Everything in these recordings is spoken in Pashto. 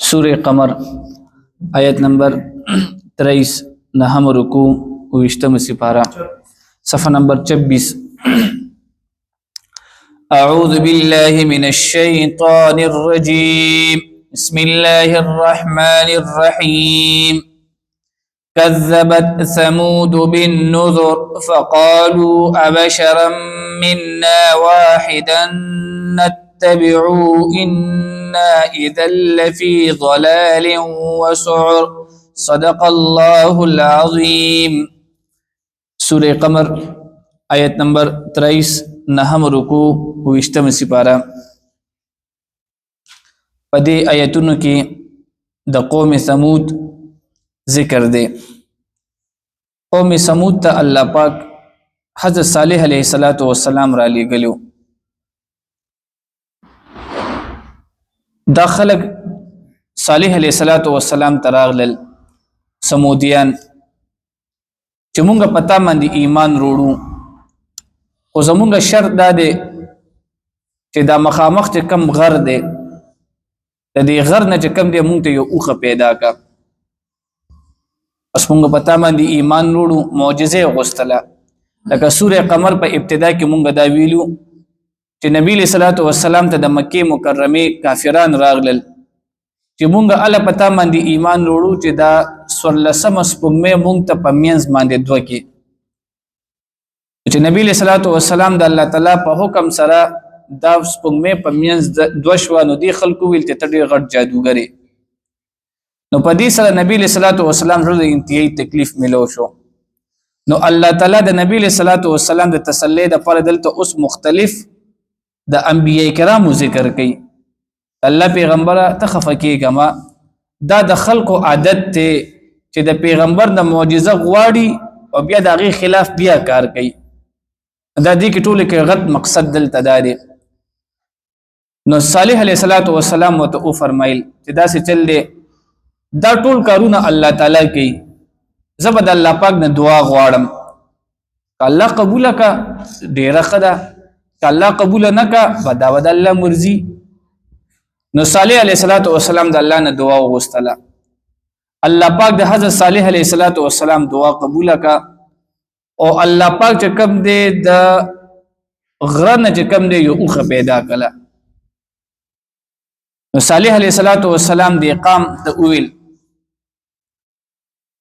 سورہ قمر آیت نمبر 23 نہم رکوع وشتم سپارہ صفحہ نمبر 26 اعوذ باللہ من الشیطان الرجیم بسم اللہ الرحمن الرحیم كذبت ثمود بالنذر فقالوا أبشرا منا واحدا نتبعوا إنا إذا لفي ضلال وسعر صدق الله العظيم سورہ قمر آیت نمبر 23 نہم رکوع وشتم سپارہ پدی آیتونو کی د قوم ثمود ذکر دے. قوم ثمود تا اللہ پاک حضرت صالح علیہ السلام را لی گلیو. دا خلق صالح علیہ السلام تراغلل ثمودیان چې مونږه پتا باندې ایمان روړو او زمونږه شرط دا دی چې دا مخامخ چې کم غر دی د دې غر نه چې کم دی مونږ ته یو اوخه پیدا کا پس مونږ پتا باندې ایمان وروړو معجزه غوښتله لکه سوره قمر په ابتدا کې مونږ دا ویلو چې نبی له صلوات و سلام ته د مکه مکرمه کافران راغلل چې مونږ الله پتا باندې ایمان وروړو چې دا سورلسم سپوږمۍ مونږ ته پمینز باندې دوه کې چې نبی له صلوات و سلام د الله تعالی په حکم سره دا سپوږمۍ پمینز دوه شو نو دی خلکو ویل چې تډیر غټ جادوګری نو په دې سره نبی له صلوات و سلام سره انتهایی تکلیف ملو شو. نو الله تعالی د نبی له صلوات و سلام د تسلی د پر دلته اوس مختلف د انبیای کرامو ذکر کوي. الله پیغمبره تخفکیګما دا د خلقو عادت ته چې د پیغمبر د معجزه غواړي او بیا د غي خلاف بیا کار کوي. دا دې کې ټول کې غلط مقصد دلته داري. نو صالح علیه السلام وته فرمایل چې دا څه چل دی دا ټول کارونه الله تعالی کوي. زبد الله پاک نه دعا غواړم الله قبول کا ډیره خدا الله قبول نه کا بدا ود الله مرضی. نو صالح علیه السلام د الله نه دعا وغوښتله الله پاک د حضرت صالح علیه السلام دعا قبول کا او الله پاک چې کوم دی د غرن چې کوم دی یو اوخه پیدا کړه. نو صالح علیه السلام د قام د اویل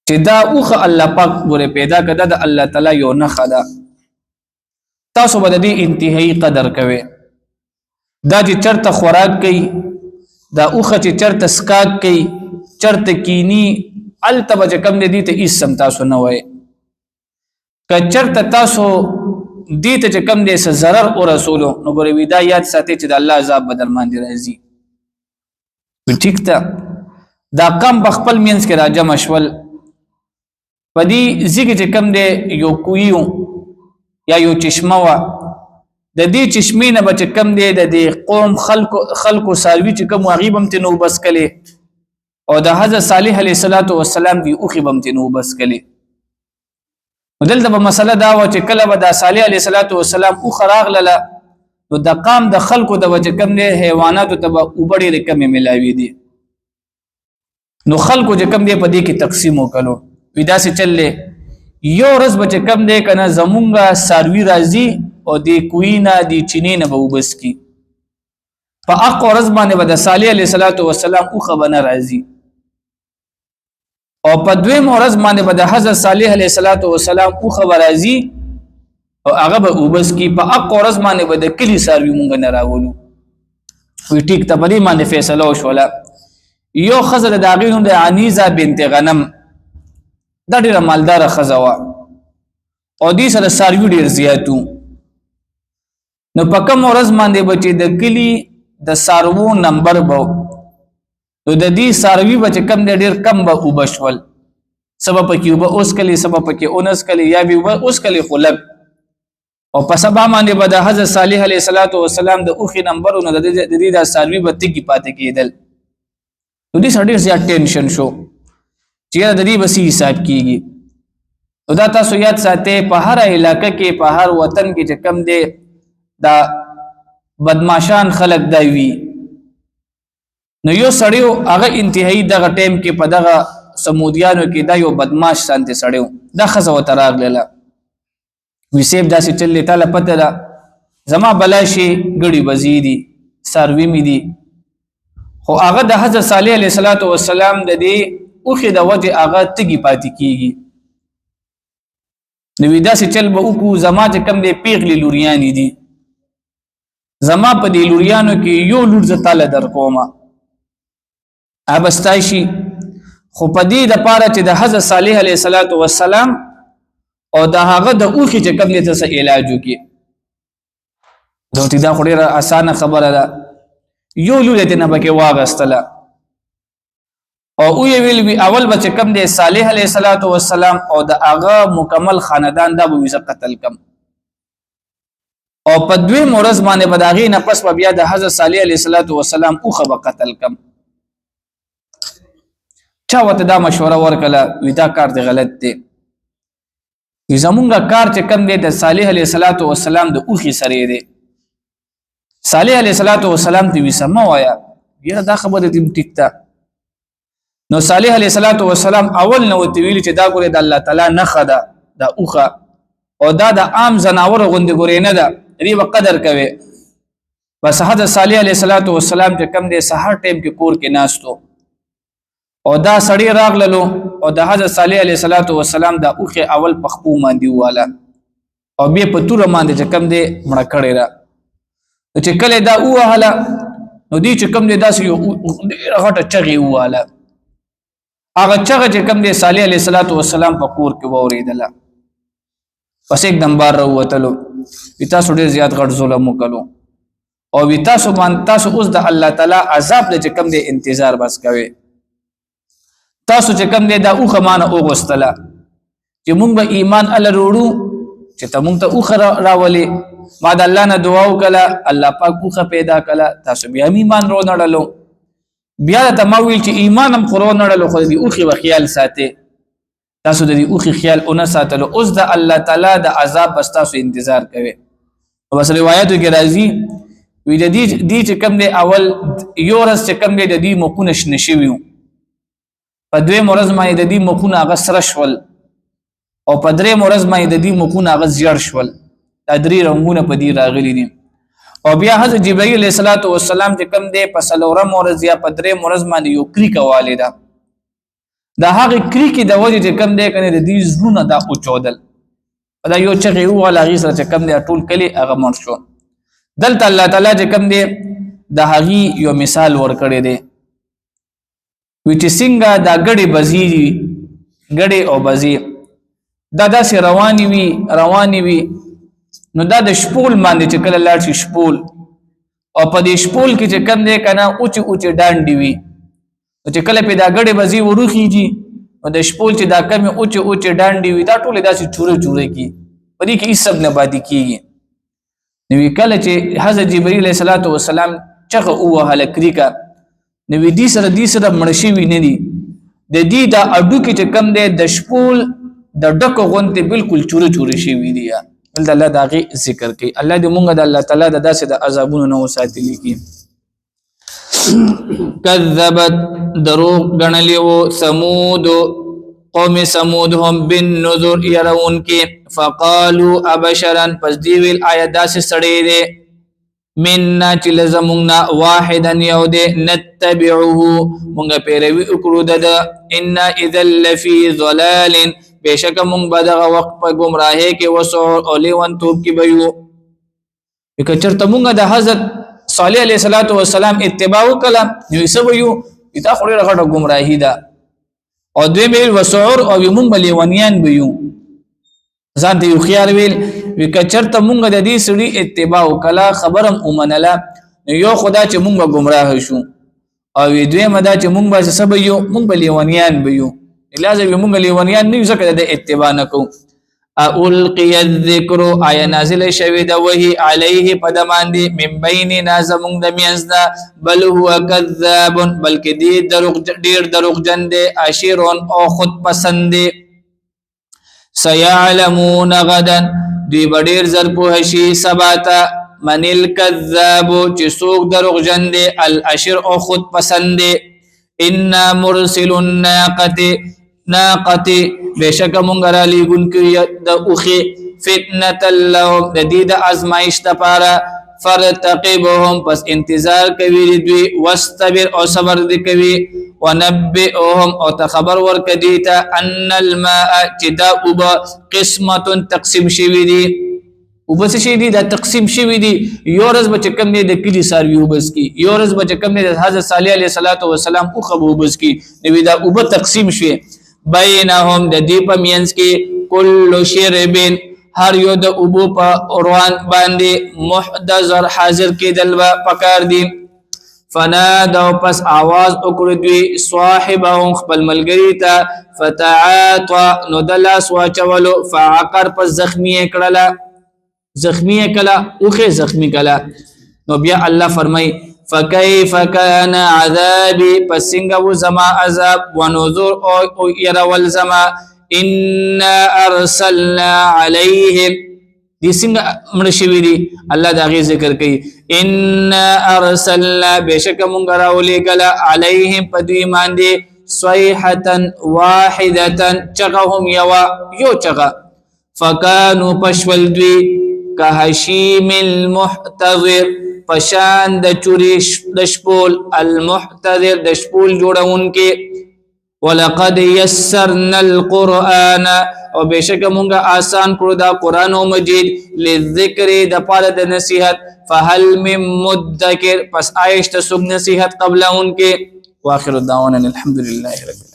چې دا اوخه الله پاک ګوره پیدا کړه د الله تعالی یو نه خدا تاسو به د انتهایی قدر کوي. دا چې چرته خوراک کوي دا اوخه چې چرته سکاک کوي چرته کینی التبه کم دي ته اسم تاسو نه وای که چرته تاسو دي ته کم دي س zarar او رسول نو ګوره ودایات ساتي چې د الله عذاب بدل باندې راځي. ټیک ته دا کم بخپل مینس کې راجم شول پدی زیګ چې کم دی یو کویو یا یو چشمه وا د دې چشمې نه بچ کم دی د دې قوم خلکو ساروی چې کم غیبم ته نو بس کله او د حضرت صالح علیه السلام دی او خیبم ته نو بس کله. ودلته په مسله دا و چې کله به د صالح علیه السلام او خراغ لاله نو د قام د خلکو د وجه کم دی حیوانات ته به وبړي رقم ملاوي دي نو خلکو چې کم دی په دې کې تقسیم وکړو ودا سي چلې یو رز بچ کم دی کنه زمونږه ساروی راځي او دی کوینا دی چینه نه وبس کی په اق رز باندې بد صالح علیه السلام او خبر راځي او په دوی مورز باندې بد حضرت صالح علیه السلام او خبر راځي او هغه به وبس کی په اق رز باندې بد کلی ساروی مونږ نه راولو. وی ټیک ته په دې باندې فیصله وشوله. یو خزر داغینو د عنیزه بنت غنم دا ډیره مالدار خزوا او دې سره ساروی ډیر زیاتو. نو په کوم ورځ باندې بچي د کلی د سارو نمبر بو نو د دې ساروی بچ کم ډیر کم به وبشول سبب کې وب اوس کلی سبب کې اونس کلی یا به اوس کلی خلق او په سبا باندې به د حضرت صالح علیه السلام د اوخي نمبر نو د دې د ساروی به تګي پاتې کېدل. نو دې سړي زیات ټینشن شو چې د دې بسی حساب کیږي. او دا تاسو یاد ساتئ په هر علاقه کې په هر وطن کې چې کم دی دا بدمعشان خلق دا وی نو یو سړیو هغه انتهایی دغه ټیم کې په دغه سمودیانو کې دا یو بدمعاش شانتي سړیو دا خزه وته راغله وسیب داسې چلې تعالی پته ده زما بلاشي غړي وزيدي سروي مې دي خو هغه د حضرت صالح علیه السلام د دې اوخه د وجه هغه تګي پاتې کیږي نو داسې چل به وکړو زما چې کم دې پیغلي لوريان دي زما په دې لوريانو کې یو لور ز تعالی در کومه ابستایشي خو په دې د پاره چې د حضرت صالح علیه السلام او د هغه د اوخي چې کوم دې ته علاج وکي دوی دا خو ډیره اسانه خبره ده یو لور دې نه بکه واغستله او ویل وی اول بچ کم دې صالح علیه السلام او د هغه مکمل خاندان دا به قتل کم او په دوی مورز باندې بداغي نه پس بیا د حضرت صالح علیه السلام اوخه به قتل کم چا وته دا مشوره ورکله وی دا کار دی غلط دی زمونږه کار چې کم دی د صالح علیه السلام د اوخي سره دی صالح علیه السلام ته وی سم وایا یره دا خبره دې ټیک تا نو صالح علیه السلام اول نو ته ویل چې دا ګوره د الله تعالی نه خدا دا اوخه او دا د عام زناور غوندې ګورې نه ده دې وقدر کوي بس حضرت صالح علیه السلام چې کم دی سحر ټیم کې کور کې ناستو او دا سړی راغللو او د حضرت صالح علیه السلام د اوخه اول پخپو باندې واله او بیا په تور باندې چې کم دی مړه کړی را چې کله دا واله نو دی چې کم دی داسې یو غټه چغې واله هغه چغه چې کم دی صالح علیه السلام په کور کې وریدله پس एकदम بار راوتلو تاسو ډیر زیات غټ ظلم وکړو او تاسو اوس د الله تعالی عذاب چې کم دی انتظار بس کوي تاسو چې کم دی دا اوخه مان او غستله چې مونږ به ایمان ال وروړو چې ته مونږ ته اوخه راولي ما د الله نه دعا وکړه الله پاک اوخه پیدا کړه تاسو بیا ایمان رو نړلو بیا ته ما ویل چې ایمان هم خورو نړلو خو دې اوخه وخیال ساتي تاسو د دې اوخه خیال اون ساتلو اوس د الله تعالی د عذاب بس تاسو انتظار کوي او بس روایتو کې راځي وی د دې چې کم دی اول یو ورځ چې کم دی د دې مخونه نشویو په دوی مورز باندې د دې مخونه هغه سره شول او په درې مورز باندې د دې مخونه هغه زیړ شول دا درې رنگونه په دې راغلي دي او بیا حضرت جبرئیل علیه السلام چې کم دی په سلوره مورز یا په درې مورز باندې یو کری کواله ده دا هغه کری کې د وجه چې کم دی کنه د دې زونه دا او چودل دا یو چغه یو ولا غي سره چې کم دی ټول کلی هغه مر شو دلته الله تعالی چې کم دی د هغه یو مثال ورکړی دی وی چې څنګه دا غړي بزیږي غړي او بزی دا داسې رواني وي نو دا د شپول باندې چې کله لاړ شي شپول او په دې شپول کې چې کم دی کنه اوچ ډانډي وي چې کله په دا غړي بزی وروخیږي او د شپول چې دا کم اوچ ډانډي وي دا ټول داسې چوره کی په دې کې هیڅ نه باندې کیږي نو کله چې حضرت جبرئیل علیه السلام چغه اوه هلکریکا نو دې سره مرشي وی نه دي د دې دا اډو کې چې کم دی د شپول د ډکو غونته بالکل چوره شي وی دي ول الله داغي ذکر کوي الله دې مونږ د الله تعالی د داسې د عذابونو نه وساتلی کی کذبت دروغ غنلیو ثمود قوم ثمود هم بالنذر يرون کې فقالوا ابشرا پس دی ویل آیا داسې سړی دی مننا چې لزمونږنا واحدا یو دی نتبعه مونږ پیروي وکړو د ان اذا لفي ضلال بشک مونږ به دغه وخت په گمراهۍ کې وسو او لیوان توپ کې بيو کچرته مونږ د حضرت صالح علیه السلام اتباع وکړه نو یې یو اته خوري راغړه گمراهی ده او دوی مې وسعور او مونږ لیوانیان بيو ځان ته یو خيار ویل وکچرته مونږ د دې سړي اتباع وکړه خبرم اومنله یو خدا چې مونږ گمراه شو او دوی مدا چې مونږ به سبا یو مونږ لیوانیان بيو لازم مونږ لیوانیان نه ځکه د اتباع نکو القي الذکر آیا نازل شوی د وحی علیه پدماندی من بین نازمون د میانزدا بل هو کذاب بلکې دی ډیر دروغ جن دی اشیرون او خود پسند دی سيعلمون غدا دی بډیر زر په شي سباتا من الكذاب چې څوک دروغجن دی الاشر او خود پسند دی انا مرسل الناقه بشک مونږ را لېږونکي د اوښې فتنه لهم د دې د ازمایښت لپاره فرتقبهم پس انتظار کوي دوی واستبر او صبر دې کوي ونبئهم او تخبر ورک دیتا ان الماء چې دا اوبه قسمه تقسیم شوی دي اوبه څه شي دي دا تقسیم شوی دي یو ورځ به کم نه د کلی ساروي وبس کی یو ورځ به کم نه د حضرت صالح علیه السلام او خبو وبس کی نو دا اوبه تقسیم شوی بینهم د دې په مینس کې کل شربن هر یو د اوبو په روان باندې محتضر حاضر کېدل پکار دي فنادوا پس आवाज وکړ دوی صاحبهم خپل ملګری ته فتعاطى نو دلاس واچولو فعقر پس زخمی کړه اوخه زخمی کړه نو بیا الله فرمای فكيف كان عذابي پس څنګه و زما عذاب ونذر او يرول زما ان ارسلنا عليهم دي څنګه مړ شوی دي الله دا غي ذکر کوي ان ارسلنا بشک مونږ راولې کلا عليهم پدوی باندې صيحه واحده چغهم یو چغه فكانوا پشول دوی كهشيم المحتضر پشان د چوري د شپول المحتضر د شپول جوړونکي ولقد يسرنا القرآن او بشک مونږه آسان کړو دا قران او مجید للذکر د پاره د نصیحت فهل من مدکر پس آیشت سب نصیحت قبل انکه واخر الدعوانا الحمد لله رب